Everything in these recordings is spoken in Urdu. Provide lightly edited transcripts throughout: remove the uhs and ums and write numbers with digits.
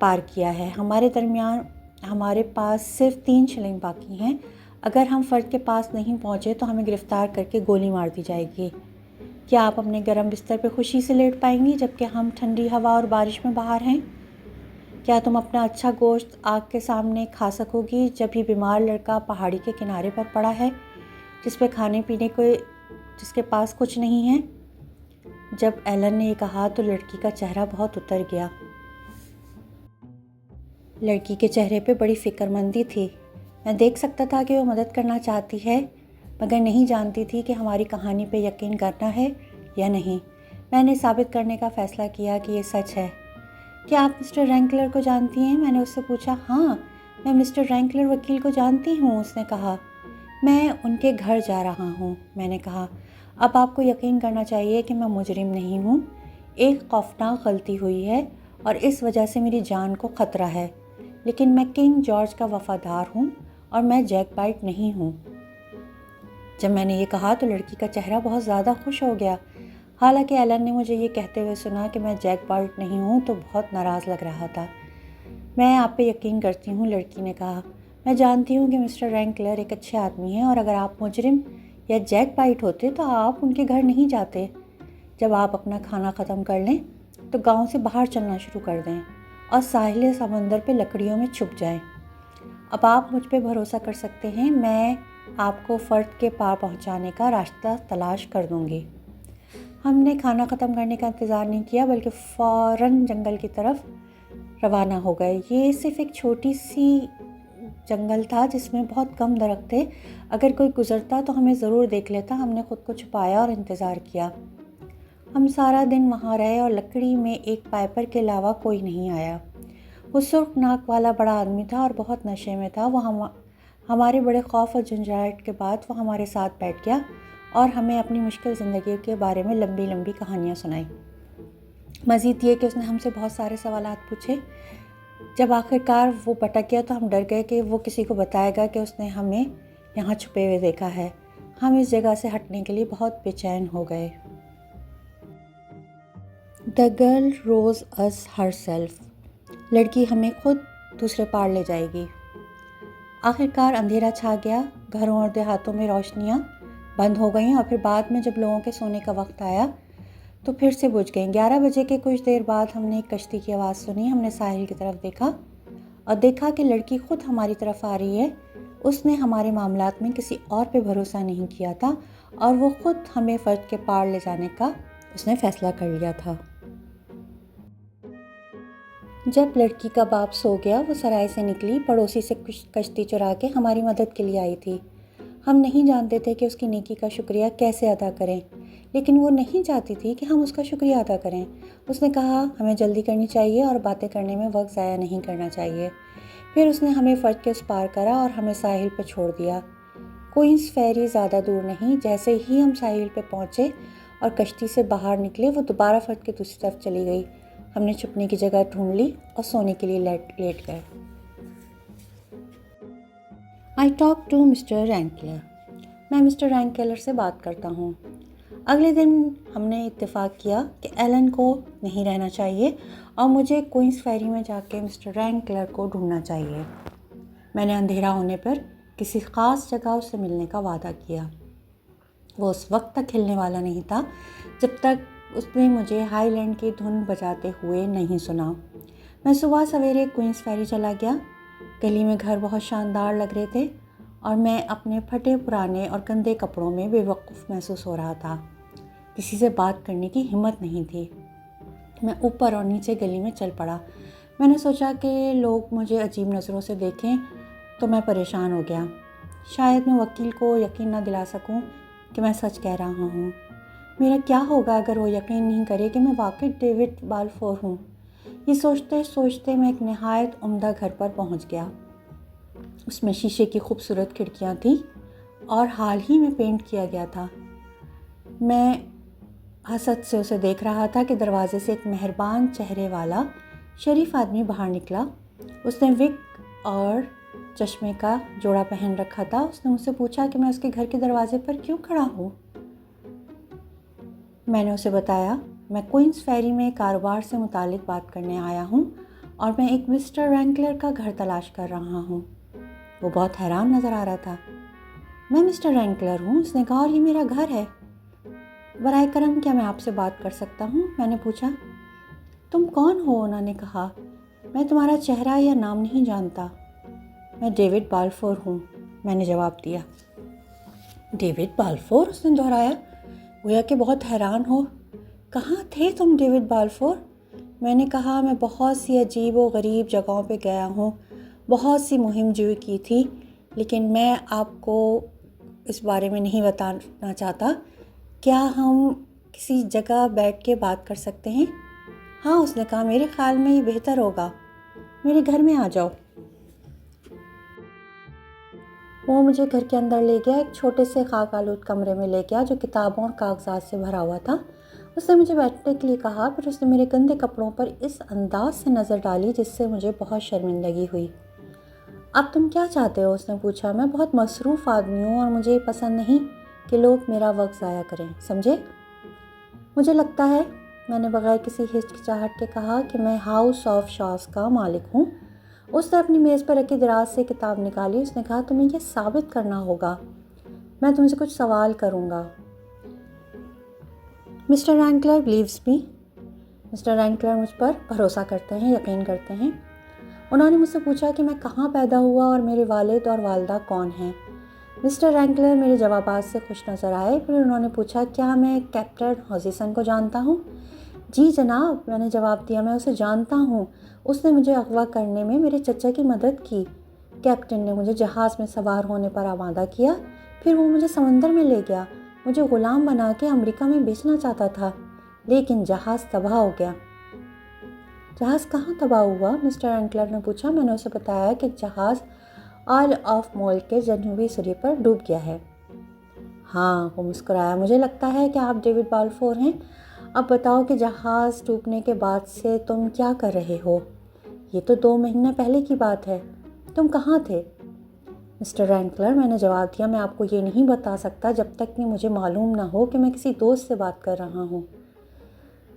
پار کیا ہے. ہمارے درمیان ہمارے پاس صرف 3 شلنگ باقی ہیں. اگر ہم فرد کے پاس نہیں پہنچے تو ہمیں گرفتار کر کے گولی مار دی جائے گی. کیا آپ اپنے گرم بستر پہ خوشی سے لیٹ پائیں گی جبکہ ہم ٹھنڈی ہوا اور بارش میں باہر ہیں؟ کیا تم اپنا اچھا گوشت آگ کے سامنے کھا سکو گی جب یہ بیمار لڑکا پہاڑی کے کنارے پر پڑا ہے جس پہ کھانے پینے کو جس کے پاس کچھ نہیں ہے؟ جب ایلن نے یہ کہا تو لڑکی کا چہرہ بہت اتر گیا. لڑکی کے چہرے پہ بڑی فکر مندی تھی. میں دیکھ سکتا تھا کہ وہ مدد کرنا چاہتی ہے مگر نہیں جانتی تھی کہ ہماری کہانی پہ یقین کرنا ہے یا نہیں. میں نے ثابت کرنے کا فیصلہ کیا کہ یہ سچ ہے. کیا آپ مسٹر رینکلر کو جانتی ہیں؟ میں نے اس سے پوچھا. ہاں، میں مسٹر رینکلر وکیل کو جانتی ہوں، اس نے کہا. میں ان کے گھر جا رہا ہوں، میں نے کہا. اب آپ کو یقین کرنا چاہیے کہ میں مجرم نہیں ہوں. ایک خوفناک غلطی ہوئی ہے اور اس وجہ سے میری جان کو خطرہ ہے، لیکن میں کنگ جارج کا وفادار ہوں اور میں جیک بائٹ نہیں ہوں. جب میں نے یہ کہا تو لڑکی کا چہرہ بہت زیادہ خوش ہو گیا. حالانکہ ایلن نے مجھے یہ کہتے ہوئے سنا کہ میں جیک بائٹ نہیں ہوں تو بہت ناراض لگ رہا تھا. میں آپ پہ یقین کرتی ہوں، لڑکی نے کہا. میں جانتی ہوں کہ مسٹر رینکلر ایک اچھے آدمی ہیں اور اگر آپ مجرم یا جیک بائٹ ہوتے تو آپ ان کے گھر نہیں جاتے. جب آپ اپنا کھانا ختم کر لیں تو گاؤں سے باہر چلنا شروع کر دیں اور ساحل سمندر پہ لکڑیوں میں چھپ جائیں. اب آپ مجھ پہ بھروسہ کر سکتے ہیں، میں آپ کو فرد کے پار پہنچانے کا راستہ تلاش کر دوں گی. ہم نے کھانا ختم کرنے کا انتظار نہیں کیا بلکہ فوراً جنگل کی طرف روانہ ہو گئے. یہ صرف ایک چھوٹی سی جنگل تھا جس میں بہت کم درخت تھے. اگر کوئی گزرتا تو ہمیں ضرور دیکھ لیتا. ہم نے خود کو چھپایا اور انتظار کیا. ہم سارا دن وہاں رہے اور لکڑی میں ایک پائپر کے علاوہ کوئی نہیں آیا. وہ سرخ ناک والا بڑا آدمی تھا اور بہت نشے میں تھا. وہ ہمارے بڑے خوف اور جھنجھلاہٹ کے بعد وہ ہمارے ساتھ بیٹھ گیا اور ہمیں اپنی مشکل زندگی کے بارے میں لمبی لمبی کہانیاں سنائیں. مزید یہ کہ اس نے ہم سے بہت سارے سوالات پوچھے. جب آخر کار وہ بھٹک گیا تو ہم ڈر گئے کہ وہ کسی کو بتائے گا کہ اس نے ہمیں یہاں چھپے ہوئے دیکھا ہے. ہم اس جگہ سے ہٹنے کے لیے بہت بے چین ہو گئے. The girl rose us herself. لڑکی ہمیں خود دوسرے پار لے جائے گی. آخر کار اندھیرا چھا گیا. گھروں اور دیہاتوں میں روشنیاں بند ہو گئیں اور پھر بعد میں جب لوگوں کے سونے کا وقت آیا تو پھر سے بجھ گئیں. 11 بجے کے کچھ دیر بعد ہم نے ایک کشتی کی آواز سنی. ہم نے ساحل کی طرف دیکھا اور دیکھا کہ لڑکی خود ہماری طرف آ رہی ہے. اس نے ہمارے معاملات میں کسی اور پہ بھروسہ نہیں کیا تھا اور وہ خود ہمیں فرد کے پار لے جانے کا اس نے فیصلہ کر لیا تھا. جب لڑکی کا باپ سو گیا وہ سرائے سے نکلی. پڑوسی سے کشتی چرا کے ہماری مدد کے لیے آئی تھی. ہم نہیں جانتے تھے کہ اس کی نیکی کا شکریہ کیسے ادا کریں، لیکن وہ نہیں چاہتی تھی کہ ہم اس کا شکریہ ادا کریں. اس نے کہا ہمیں جلدی کرنی چاہیے اور باتیں کرنے میں وقت ضائع نہیں کرنا چاہیے. پھر اس نے ہمیں فرد کے اس پار کرا اور ہمیں ساحل پہ چھوڑ دیا. کوئنز فیری زیادہ دور نہیں. جیسے ہی ہم ساحل پہ پہنچے اور کشتی سے باہر نکلے وہ دوبارہ فرد کے دوسری طرف چلی گئی. ہم نے چھپنے کی جگہ ڈھونڈ لی اور سونے کے لیے لیٹ گئے. I talk to Mr. رینکلر. میں مسٹر رینکلر سے بات کرتا ہوں. اگلے دن ہم نے اتفاق کیا کہ ایلن کو نہیں رہنا چاہیے اور مجھے کوئنز فیری میں جا کے مسٹر رینکلر کو ڈھونڈنا چاہیے. میں نے اندھیرا ہونے پر کسی خاص جگہ اس سے ملنے کا وعدہ کیا. وہ اس وقت تک ہلنے والا نہیں تھا جب تک اس نے مجھے ہائی لینڈ کی دھن بجاتے ہوئے نہیں سنا. میں صبح سویرے کوئنز فیری چلا گیا. گلی میں گھر بہت شاندار لگ رہے تھے اور میں اپنے پھٹے پرانے اور گندے کپڑوں میں بے وقوف محسوس ہو رہا تھا. کسی سے بات کرنے کی ہمت نہیں تھی. میں اوپر اور نیچے گلی میں چل پڑا. میں نے سوچا کہ لوگ مجھے عجیب نظروں سے دیکھیں تو میں پریشان ہو گیا. شاید میں وکیل کو یقین نہ دلا سکوں کہ میں سچ کہہ رہا ہوں. میرا کیا ہوگا اگر وہ یقین نہیں کرے کہ میں واقعی ڈیوڈ بالفور ہوں. یہ سوچتے سوچتے میں ایک نہایت عمدہ گھر پر پہنچ گیا. اس میں شیشے کی خوبصورت کھڑکیاں تھیں اور حال ہی میں پینٹ کیا گیا تھا. میں حسد سے اسے دیکھ رہا تھا کہ دروازے سے ایک مہربان چہرے والا شریف آدمی باہر نکلا. اس نے وگ اور چشمے کا جوڑا پہن رکھا تھا. اس نے مجھ سے پوچھا کہ میں اس کے گھر کے دروازے پر کیوں کھڑا ہوں. میں نے اسے بتایا میں کوئنز فیری میں کاروبار سے متعلق بات کرنے آیا ہوں اور میں ایک مسٹر رینکلر کا گھر تلاش کر رہا ہوں۔ وہ بہت حیران نظر آ رہا تھا۔ میں مسٹر رینکلر ہوں، اس نے کہا، اور یہ میرا گھر ہے۔ برائے کرم کیا میں آپ سے بات کر سکتا ہوں؟ میں نے پوچھا۔ تم کون ہو؟ انہوں نے کہا۔ میں تمہارا چہرہ یا نام نہیں جانتا۔ میں ڈیوڈ بالفور ہوں، میں نے جواب دیا۔ David Balfour? اس نے دہرایا، گویا کہ بہت حیران ہو۔ کہاں تھے تم ڈیوڈ بالفور؟ میں نے کہا، میں بہت سی عجیب و غریب جگہوں پہ گیا ہوں، بہت سی مہم جوئی کی تھی، لیکن میں آپ کو اس بارے میں نہیں بتانا چاہتا۔ کیا ہم کسی جگہ بیٹھ کے بات کر سکتے ہیں؟ ہاں، اس نے کہا، میرے خیال میں یہ بہتر ہوگا۔ میرے گھر میں آ جاؤ۔ وہ مجھے گھر کے اندر لے گیا، ایک چھوٹے سے خاک آلود کمرے میں لے گیا جو کتابوں اور کاغذات سے بھرا ہوا تھا۔ اس نے مجھے بیٹھنے کے لیے کہا، پھر اس نے میرے گندے کپڑوں پر اس انداز سے نظر ڈالی جس سے مجھے بہت شرمندگی ہوئی۔ اب تم کیا چاہتے ہو؟ اس نے پوچھا۔ میں بہت مصروف آدمی ہوں اور مجھے پسند نہیں کہ لوگ میرا وقت ضائع کریں، سمجھے؟ مجھے لگتا ہے، میں نے بغیر کسی ہچکچاہٹ کے کہا، کہ میں ہاؤس آف شاز کا مالک ہوں۔ اس نے اپنی میز پر رکھی دراز سے کتاب نکالی۔ اس نے کہا، تمہیں یہ ثابت کرنا ہوگا۔ میں تم سے کچھ سوال کروں گا۔ مسٹر رینکلر بلیوز می۔ مسٹر رینکلر مجھ پر بھروسہ کرتے ہیں، یقین کرتے ہیں۔ انہوں نے مجھ سے پوچھا کہ میں کہاں پیدا ہوا اور میرے والد اور والدہ کون ہیں۔ مسٹر رینکلر میرے جوابات سے خوش نظر آئے۔ پھر انہوں نے پوچھا، کیا میں کیپٹن ہاجسن کو جانتا ہوں؟ جی جناب، میں نے جواب دیا، میں اسے جانتا ہوں۔ اس نے مجھے اغوا کرنے میں میرے چچا کی مدد کی۔ کیپٹن نے مجھے جہاز میں سوار ہونے پر آمادہ کیا، پھر وہ مجھے سمندر میں لے گیا، مجھے غلام بنا کے امریکہ میں بیچنا چاہتا تھا، لیکن جہاز تباہ ہو گیا۔ جہاز کہاں تباہ ہوا؟ مسٹر رینکلر نے پوچھا۔ میں نے اسے بتایا کہ جہاز آئل آف مالٹ کے جنوبی سرے پر ڈوب گیا ہے۔ ہاں، وہ مسکرایا۔ مجھے لگتا ہے کہ آپ ڈیوڈ بالفور ہیں۔ اب بتاؤ کہ جہاز ڈوبنے کے بعد سے تم کیا کر رہے ہو؟ یہ تو 2 مہینہ پہلے کی بات ہے۔ تم کہاں تھے؟ مسٹر رینکلر، میں نے جواب دیا، میں آپ کو یہ نہیں بتا سکتا جب تک کہ مجھے معلوم نہ ہو کہ میں کسی دوست سے بات کر رہا ہوں۔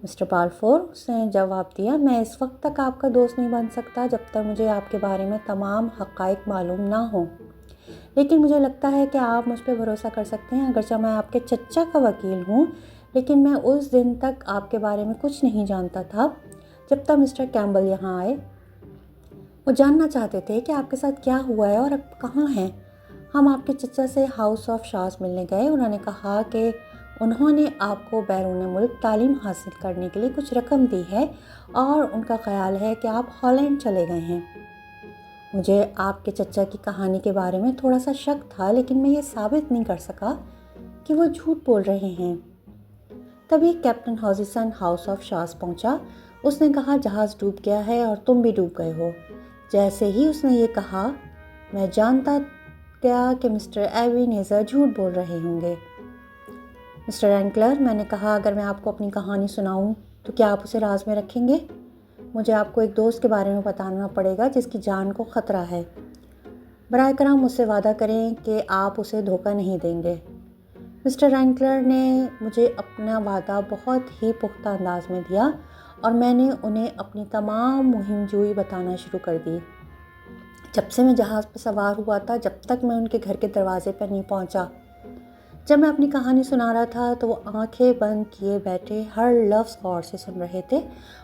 مسٹر بالفور، اس نے جواب دیا، میں اس وقت تک آپ کا دوست نہیں بن سکتا جب تک مجھے آپ کے بارے میں تمام حقائق معلوم نہ ہوں، لیکن مجھے لگتا ہے کہ آپ مجھ پہ بھروسہ کر سکتے ہیں۔ اگرچہ میں آپ کے چچا کا وکیل ہوں، لیکن میں اس دن تک آپ کے بارے میں کچھ نہیں جانتا تھا جب تک مسٹر کیمبل یہاں آئے۔ وہ جاننا چاہتے تھے کہ آپ کے ساتھ کیا ہوا ہے اور اب کہاں ہیں۔ ہم آپ کے چچا سے ہاؤس آف شاز ملنے گئے۔ انہوں نے کہا کہ انہوں نے آپ کو بیرون ملک تعلیم حاصل کرنے کے لیے کچھ رقم دی ہے اور ان کا خیال ہے کہ آپ ہالینڈ چلے گئے ہیں۔ مجھے آپ کے چچا کی کہانی کے بارے میں تھوڑا سا شک تھا، لیکن میں یہ ثابت نہیں کر سکا کہ وہ جھوٹ بول رہے ہیں۔ تبھی کیپٹن ہاجسن ہاؤس آف شاز پہنچا۔ اس نے کہا، جہاز ڈوب گیا ہے اور تم بھی ڈوب گئے ہو۔ جیسے ہی اس نے یہ کہا، میں جانتا گیا کہ مسٹر ایوی نیزر جھوٹ بول رہے ہوں گے۔ مسٹر رینکلر، میں نے کہا، اگر میں آپ کو اپنی کہانی سناؤں تو کیا آپ اسے راز میں رکھیں گے؟ مجھے آپ کو ایک دوست کے بارے میں بتانا پڑے گا جس کی جان کو خطرہ ہے۔ برائے کرم مجھ سے وعدہ کریں کہ آپ اسے دھوکہ نہیں دیں گے۔ مسٹر رینکلر نے مجھے اپنا وعدہ بہت ہی پختہ انداز میں دیا اور میں نے انہیں اپنی تمام مہم جوئی بتانا شروع کر دی۔ جب سے میں جہاز پر سوار ہوا تھا، جب تک میں ان کے گھر کے دروازے پر نہیں پہنچا۔ جب میں اپنی کہانی سنا رہا تھا تو وہ آنکھیں بند کیے بیٹھے ہر لفظ غور سے سن رہے تھے۔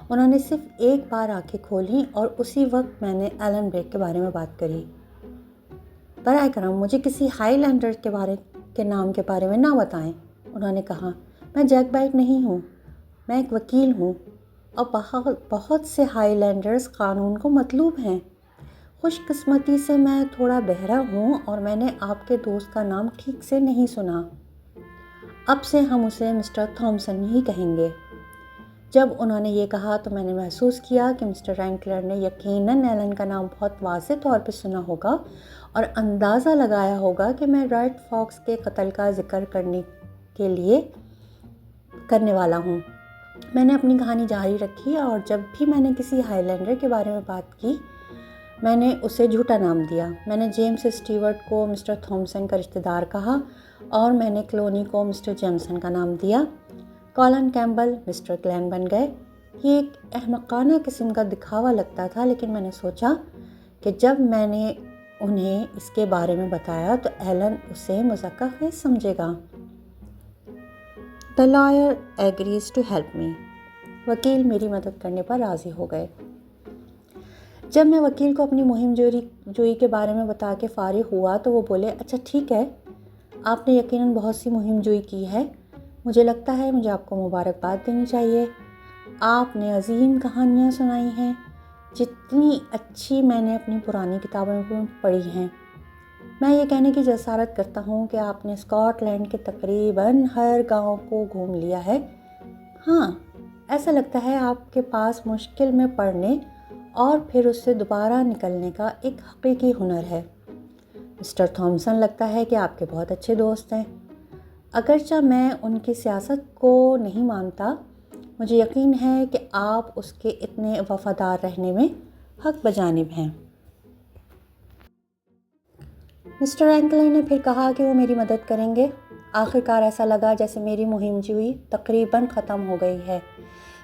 انہوں نے صرف ایک بار آنکھیں کھولیں اور اسی وقت میں نے ایلن بریک کے بارے میں بات کری۔ برائے کرم مجھے کسی ہائی لینڈر کے نام کے بارے میں نہ بتائیں، انہوں نے کہا۔ میں جیک بائٹ نہیں ہوں، میں ایک وکیل ہوں اور بہت سے ہائی لینڈرز قانون کو مطلوب ہیں۔ خوش قسمتی سے میں تھوڑا بہرا ہوں اور میں نے آپ کے دوست کا نام ٹھیک سے نہیں سنا۔ اب سے ہم اسے مسٹر تھامسن ہی کہیں گے۔ جب انہوں نے یہ کہا تو میں نے محسوس کیا کہ مسٹر رینکلر نے یقیناً ایلن کا نام بہت واضح طور پہ سنا ہوگا اور اندازہ لگایا ہوگا کہ میں ریڈ فاکس کے قتل کا ذکر کرنے والا ہوں۔ میں نے اپنی کہانی جاری رکھی اور جب بھی میں نے کسی ہائی لینڈر کے بارے میں بات کی، میں نے اسے جھوٹا نام دیا۔ میں نے جیمز اسٹیورٹ کو مسٹر تھامسن کا رشتہ دار کہا اور میں نے کلونی کو مسٹر جیمسن کا نام دیا۔ کالن کیمبل مسٹر گلین بن گئے۔ یہ ایک احمقانہ قسم کا دکھاوا لگتا تھا، لیکن میں نے سوچا کہ جب میں نے انہیں اس کے بارے میں بتایا تو ایلن اسے مذاق خیز سمجھے گا۔ The lawyer agrees to help me. وکیل میری مدد کرنے پر راضی ہو گئے۔ جب میں وکیل کو اپنی مہم جوئی کے بارے میں بتا کے فارغ ہوا تو وہ بولے، اچھا ٹھیک ہے، آپ نے یقیناً بہت سی مہم جوئی کی ہے، مجھے لگتا ہے مجھے آپ کو مبارکباد دینی چاہیے۔ آپ نے عظیم کہانیاں سنائی ہیں، جتنی اچھی میں نے اپنی پرانی کتابوں میں پڑھی ہیں۔ میں یہ کہنے کی جسارت کرتا ہوں کہ آپ نے اسکاٹ لینڈ کے تقریباً ہر گاؤں کو گھوم لیا ہے۔ ہاں، ایسا لگتا ہے آپ کے پاس مشکل میں پڑنے اور پھر اس سے دوبارہ نکلنے کا ایک حقیقی ہنر ہے۔ مسٹر تھامسن لگتا ہے کہ آپ کے بہت اچھے دوست ہیں۔ اگرچہ میں ان کی سیاست کو نہیں مانتا، مجھے یقین ہے کہ آپ اس کے اتنے وفادار رہنے میں حق بجانب ہیں۔ مسٹر اینکلر نے پھر کہا کہ وہ میری مدد کریں گے۔ آخرکار ایسا لگا جیسے میری مہم جوئی تقریباً ختم ہو گئی ہے۔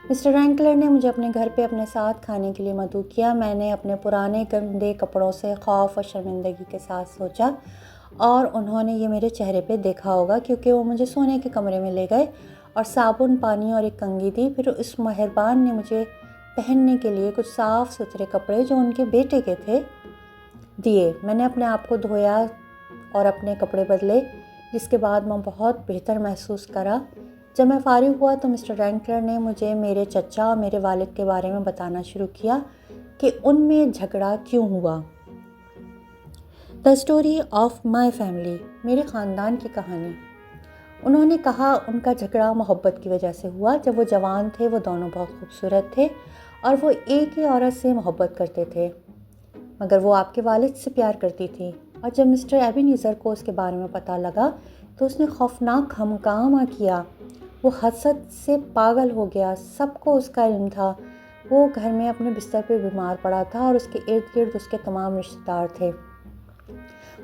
مسٹر اینکلر نے مجھے اپنے گھر پہ اپنے ساتھ کھانے کے لیے مدعو کیا۔ میں نے اپنے پرانے گندے کپڑوں سے خوف اور شرمندگی کے ساتھ سوچا، اور انہوں نے یہ میرے چہرے پہ دیکھا ہوگا، کیونکہ وہ مجھے سونے کے کمرے میں لے گئے اور صابن، پانی اور ایک کنگھی دی۔ پھر اس مہربان نے مجھے پہننے کے لیے کچھ صاف ستھرے کپڑے جو ان کے بیٹے کے تھے دیے۔ میں نے اپنے آپ کو دھویا اور اپنے کپڑے بدلے، جس کے بعد میں بہت بہتر محسوس کرا۔ جب میں فارغ ہوا تو مسٹر اینکلر نے مجھے میرے چچا اور میرے والد کے بارے میں بتانا شروع کیا کہ ان میں جھگڑا کیوں ہوا۔ The story of my family، میرے خاندان کی کہانی۔ انہوں نے کہا ان کا جھگڑا محبت کی وجہ سے ہوا۔ جب وہ جوان تھے وہ دونوں بہت خوبصورت تھے اور وہ ایک ہی عورت سے محبت کرتے تھے، مگر وہ آپ کے والد سے پیار کرتی تھی۔ اور جب مسٹر ایبینیزر کو اس کے بارے میں پتہ لگا تو اس نے خوفناک ہنگامہ کیا۔ وہ حسد سے پاگل ہو گیا۔ سب کو اس کا علم تھا۔ وہ گھر میں اپنے بستر پہ بیمار پڑا تھا اور اس کے ارد گرد اس کے تمام رشتہ دار تھے۔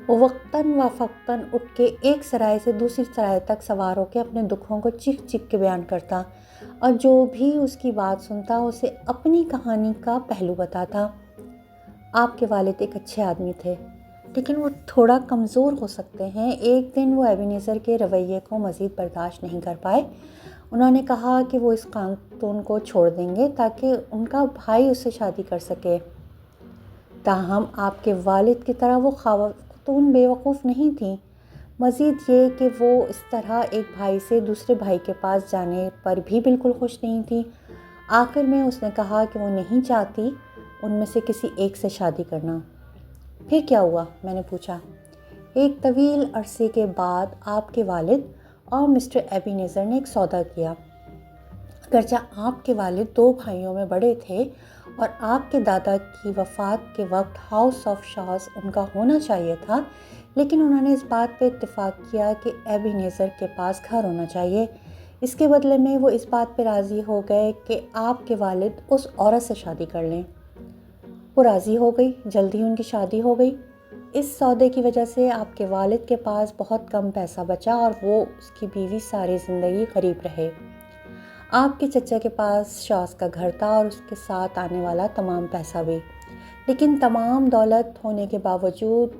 وہ وقتاً و فوقتاً اٹھ کے ایک سرائے سے دوسری سرائے تک سوار ہو کے اپنے دکھوں کو چیخ چیخ کے بیان کرتا، اور جو بھی اس کی بات سنتا اسے اپنی کہانی کا پہلو بتاتا۔ آپ کے والد ایک اچھے آدمی تھے، لیکن وہ تھوڑا کمزور ہو سکتے ہیں۔ ایک دن وہ ایبینیزر کے رویے کو مزید برداشت نہیں کر پائے۔ انہوں نے کہا کہ وہ اس خاتون کو چھوڑ دیں گے تاکہ ان کا بھائی اس سے شادی کر سکے۔ تاہم آپ کے والد کی طرح وہ خاتون بے وقوف نہیں تھیں، مزید یہ کہ وہ اس طرح ایک بھائی سے دوسرے بھائی کے پاس جانے پر بھی بالکل خوش نہیں تھیں۔ آخر میں اس نے کہا کہ وہ نہیں چاہتی ان میں سے کسی ایک سے شادی کرنا۔ پھر کیا ہوا؟ میں نے پوچھا۔ ایک طویل عرصے کے بعد آپ کے والد اور مسٹر ایبینیزر نے ایک سودا کیا۔ اگرچہ آپ کے والد 2 بھائیوں میں بڑے تھے اور آپ کے دادا کی وفات کے وقت ہاؤس آف شاز ان کا ہونا چاہیے تھا، لیکن انہوں نے اس بات پہ اتفاق کیا کہ ایبینیزر کے پاس گھر ہونا چاہیے۔ اس کے بدلے میں وہ اس بات پہ راضی ہو گئے کہ آپ کے والد اس عورت سے شادی کر لیں۔ وہ راضی ہو گئی، جلدی ان کی شادی ہو گئی۔ اس سودے کی وجہ سے آپ کے والد کے پاس بہت کم پیسہ بچا اور وہ اس کی بیوی ساری زندگی غریب رہے۔ آپ کے چچا کے پاس شاز کا گھر تھا اور اس کے ساتھ آنے والا تمام پیسہ بھی، لیکن تمام دولت ہونے کے باوجود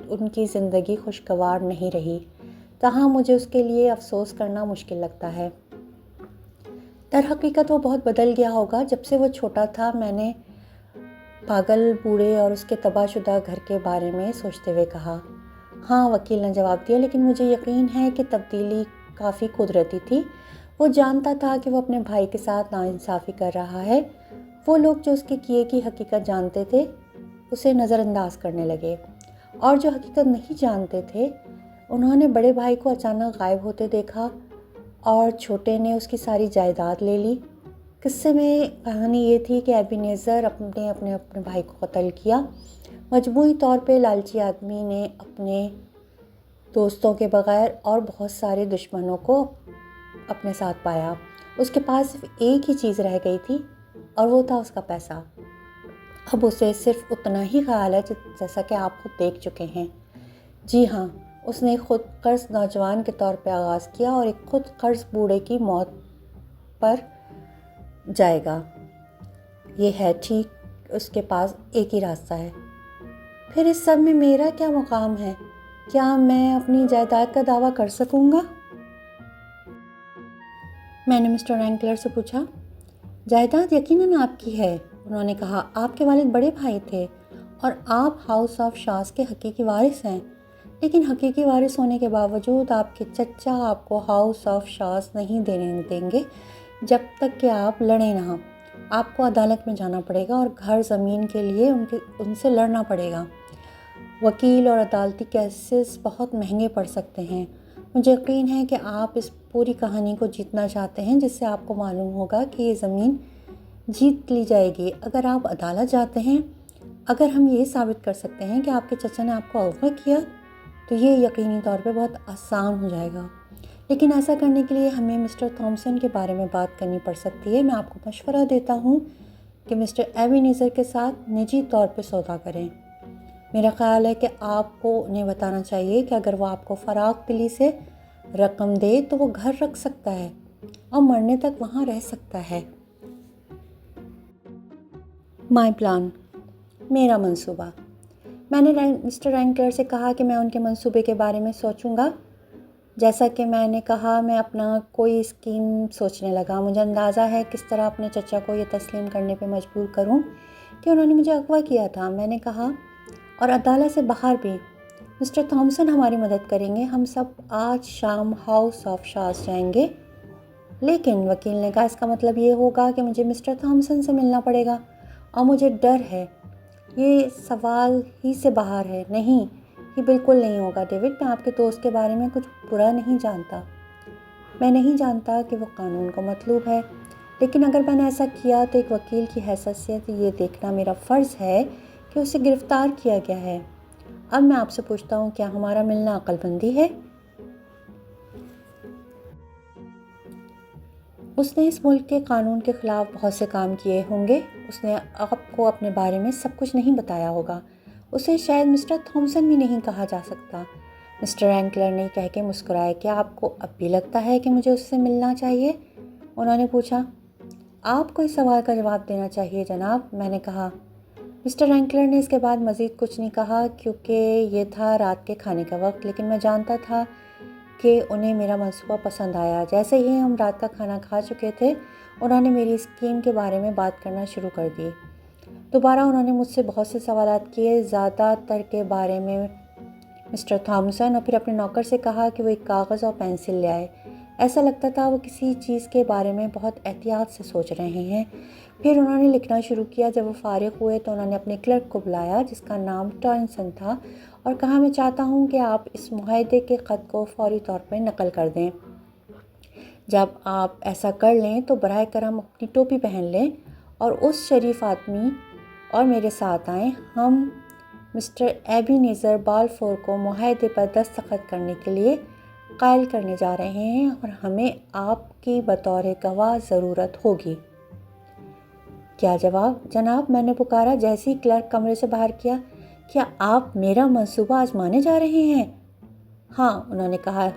ان کی زندگی خوشگوار نہیں رہی۔ تاہم مجھے اس کے لیے افسوس کرنا مشکل لگتا ہے۔ در حقیقت وہ بہت بدل گیا ہوگا۔ جب سے وہ چھوٹا تھا میں نے پاگل بوڑھے اور اس کے تباہ شدہ گھر کے بارے میں سوچتے ہوئے کہا۔ ہاں، وکیل نے جواب دیا، لیکن مجھے یقین ہے کہ تبدیلی کافی قدرتی تھی۔ وہ جانتا تھا کہ وہ اپنے بھائی کے ساتھ ناانصافی کر رہا ہے۔ وہ لوگ جو اس کے کیے کی حقیقت جانتے تھے اسے نظر انداز کرنے لگے، اور جو حقیقت نہیں جانتے تھے انہوں نے بڑے بھائی کو اچانک غائب ہوتے دیکھا اور چھوٹے نے اس کی ساری جائیداد لے لی۔ قصے میں کہانی یہ تھی کہ ایبینیزر اپنے بھائی کو قتل کیا۔ مجموعی طور پہ لالچی آدمی نے اپنے دوستوں کے بغیر اور بہت سارے دشمنوں کو اپنے ساتھ پایا۔ اس کے پاس صرف ایک ہی چیز رہ گئی تھی اور وہ تھا اس کا پیسہ۔ اب اسے صرف اتنا ہی خیال ہے جیسا کہ آپ خود دیکھ چکے ہیں۔ جی ہاں، اس نے خود قرض نوجوان کے طور پہ آغاز کیا اور ایک خود قرض بوڑھے کی موت پر جائے گا۔ یہ ہے ٹھیک، اس کے پاس ایک ہی راستہ ہے۔ پھر اس سب میں میرا کیا مقام ہے؟ کیا میں اپنی جائیداد کا دعویٰ کر سکوں گا؟ میں نے مسٹر رینکلر سے پوچھا۔ جائیداد یقیناً آپ کی ہے، انہوں نے کہا۔ آپ کے والد بڑے بھائی تھے اور آپ ہاؤس آف شاز کے حقیقی وارث ہیں، لیکن حقیقی وارث ہونے کے باوجود آپ کے چچا آپ کو ہاؤس آف شاز نہیں دینے دیں گے جب تک کہ آپ لڑیں نہ۔ آپ کو عدالت میں جانا پڑے گا اور گھر زمین کے لیے ان سے لڑنا پڑے گا۔ وکیل اور عدالتی کیسز بہت مہنگے پڑ سکتے ہیں۔ مجھے یقین ہے کہ آپ اس پوری کہانی کو جیتنا چاہتے ہیں، جس سے آپ کو معلوم ہوگا کہ یہ زمین جیت لی جائے گی۔ اگر آپ عدالت جاتے ہیں، اگر ہم یہ ثابت کر سکتے ہیں کہ آپ کے چچا نے آپ کو اغوا کیا، تو یہ یقینی طور پہ بہت آسان ہو جائے گا۔ لیکن ایسا کرنے کے لیے ہمیں مسٹر تھامسن کے بارے میں بات کرنی پڑ سکتی ہے۔ میں آپ کو مشورہ دیتا ہوں کہ مسٹر ایبینیزر کے ساتھ نجی طور پہ سودا کریں۔ میرا خیال ہے کہ آپ کو انہیں بتانا چاہیے کہ اگر وہ آپ کو فراخ دلی سے رقم دے تو وہ گھر رکھ سکتا ہے اور مرنے تک وہاں رہ سکتا ہے۔ مائی پلان، میرا منصوبہ۔ میں نے مسٹر رینکلر سے کہا کہ میں ان کے منصوبے کے بارے میں سوچوں گا۔ جیسا کہ میں نے کہا، میں اپنا کوئی اسکیم سوچنے لگا۔ مجھے اندازہ ہے کس طرح اپنے چچا کو یہ تسلیم کرنے پہ مجبور کروں کہ انہوں نے مجھے اغوا کیا تھا۔ میں نے کہا، اور عدالت سے باہر بھی مسٹر تھامسن ہماری مدد کریں گے۔ ہم سب آج شام ہاؤس آف شاز جائیں گے۔ لیکن وکیل نے کہا، اس کا مطلب یہ ہوگا کہ مجھے مسٹر تھامسن سے ملنا پڑے گا، اور مجھے ڈر ہے، یہ سوال ہی سے باہر ہے۔ نہیں، یہ بالکل نہیں ہوگا ڈیوڈ۔ میں آپ کے دوست کے بارے میں کچھ برا نہیں جانتا۔ میں نہیں جانتا کہ وہ قانون کو مطلوب ہے، لیکن اگر میں نے ایسا کیا تو ایک وکیل کی حیثیت یہ دیکھنا میرا فرض ہے کہ اسے گرفتار کیا گیا ہے۔ اب میں آپ سے پوچھتا ہوں، کیا ہمارا ملنا عقل مندی ہے؟ اس نے اس ملک کے قانون کے خلاف بہت سے کام کیے ہوں گے۔ اس نے آپ کو اپنے بارے میں سب کچھ نہیں بتایا ہوگا۔ اسے شاید مسٹر تھامسن بھی نہیں کہا جا سکتا۔ مسٹر رینکلر نے کہہ کے مسکرائے۔ کیا آپ کو اب بھی لگتا ہے کہ مجھے اس سے ملنا چاہیے؟ انہوں نے پوچھا۔ آپ کو اس سوال کا جواب دینا چاہیے جناب، میں نے کہا۔ مسٹر رینکلر نے اس کے بعد مزید کچھ نہیں کہا، کیونکہ یہ تھا رات کے کھانے کا وقت، لیکن میں جانتا تھا کہ انہیں میرا منصوبہ پسند آیا۔ جیسے ہی ہم رات کا کھانا کھا چکے تھے، انہوں نے میری اسکیم کے بارے میں بات کرنا شروع کر دی۔ دوبارہ انہوں نے مجھ سے بہت سے سوالات کیے، زیادہ تر کے بارے میں مسٹر تھامسن، اور پھر اپنے نوکر سے کہا کہ وہ ایک کاغذ اور پینسل لے آئے۔ ایسا لگتا تھا وہ کسی چیز کے بارے میں بہت احتیاط سے سوچ رہے ہیں۔ پھر انہوں نے لکھنا شروع کیا۔ جب وہ فارغ ہوئے تو انہوں نے اپنے کلرک کو بلایا، جس کا نام ٹارنسن تھا، اور کہا، میں چاہتا ہوں کہ آپ اس معاہدے کے خط کو فوری طور پر نقل کر دیں۔ جب آپ ایسا کر لیں تو براہ کرم اپنی ٹوپی پہن لیں اور اس شریف آدمی اور میرے ساتھ آئیں۔ ہم مسٹر ایبینیزر بالفور کو معاہدے پر دستخط کرنے کے لیے قائل کرنے جا رہے ہیں، اور ہمیں آپ کی بطور گواہ ضرورت ہوگی۔ کیا جواب جناب؟ میں نے پکارا جیسے ہی کلرک کمرے سے باہر کیا۔ کیا آپ میرا منصوبہ آزمانے جا رہے ہیں؟ ہاں، انہوں نے کہا۔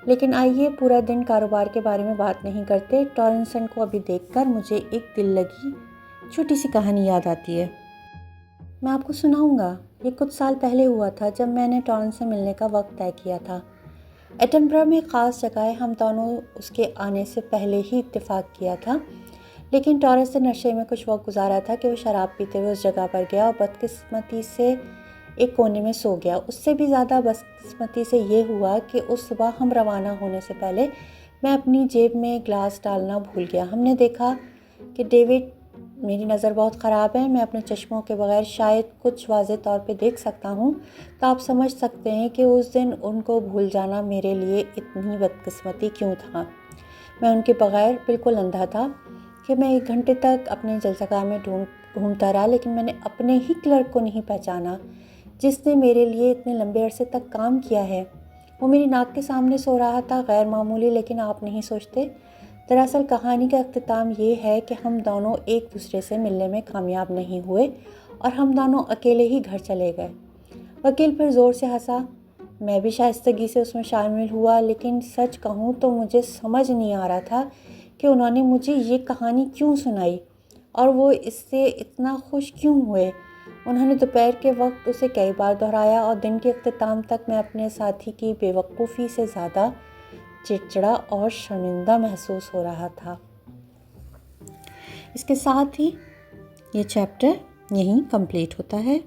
لیکن آئیے پورا دن کاروبار کے بارے میں بات نہیں کرتے۔ ٹارنسن کو ابھی دیکھ کر مجھے ایک دل لگی چھوٹی سی کہانی یاد آتی ہے۔ میں آپ کو سناؤں گا۔ یہ کچھ سال پہلے ہوا تھا، جب میں نے ٹارنس سے ملنے کا وقت طے کیا تھا۔ ایڈنبرا میں خاص جگہ ہے۔ ہم دونوں اس کے آنے سے پہلے ہی اتفاق کیا تھا، لیکن ٹارنس نے نشے میں کچھ وقت گزارا تھا کہ وہ شراب پیتے ہوئے اس جگہ پر گیا اور بدقسمتی سے ایک کونے میں سو گیا۔ اس سے بھی زیادہ بدقسمتی سے یہ ہوا کہ اس صبح ہم روانہ ہونے سے پہلے میں اپنی جیب میں گلاس ڈالنا بھول گیا۔ ہم نے دیکھا کہ ڈیوڈ، میری نظر بہت خراب ہے، میں اپنے چشموں کے بغیر شاید کچھ واضح طور پہ دیکھ سکتا ہوں، تو آپ سمجھ سکتے ہیں کہ اس دن ان کو بھول جانا میرے لیے اتنی بدقسمتی کیوں تھا۔ میں ان کے بغیر بالکل اندھا تھا کہ میں 1 گھنٹے تک اپنے جلسگاہ میں ڈھونڈتا رہا، لیکن میں نے اپنے ہی کلرک کو نہیں پہچانا جس نے میرے لیے اتنے لمبے عرصے تک کام کیا ہے۔ وہ میری ناک کے سامنے سو رہا تھا، غیر معمولی، لیکن آپ نہیں سوچتے۔ دراصل کہانی کا اختتام یہ ہے کہ ہم دونوں ایک دوسرے سے ملنے میں کامیاب نہیں ہوئے اور ہم دونوں اکیلے ہی گھر چلے گئے۔ وکیل پھر زور سے ہنسا۔ میں بھی شائستگی سے اس میں شامل ہوا، لیکن سچ کہوں تو مجھے سمجھ نہیں آ رہا تھا کہ انہوں نے مجھے یہ کہانی کیوں سنائی۔ اور وہ اس سے اتنا خوش کیوں ہوئے؟ انہوں نے دوپہر کے وقت اسے کئی بار دہرایا اور دن کے اختتام تک میں اپنے ساتھی کی بے وقوفی سے زیادہ چڑچڑا اور شرمندہ محسوس ہو رہا تھا۔ اس کے ساتھ ہی یہ چیپٹر یہیں کمپلیٹ ہوتا ہے۔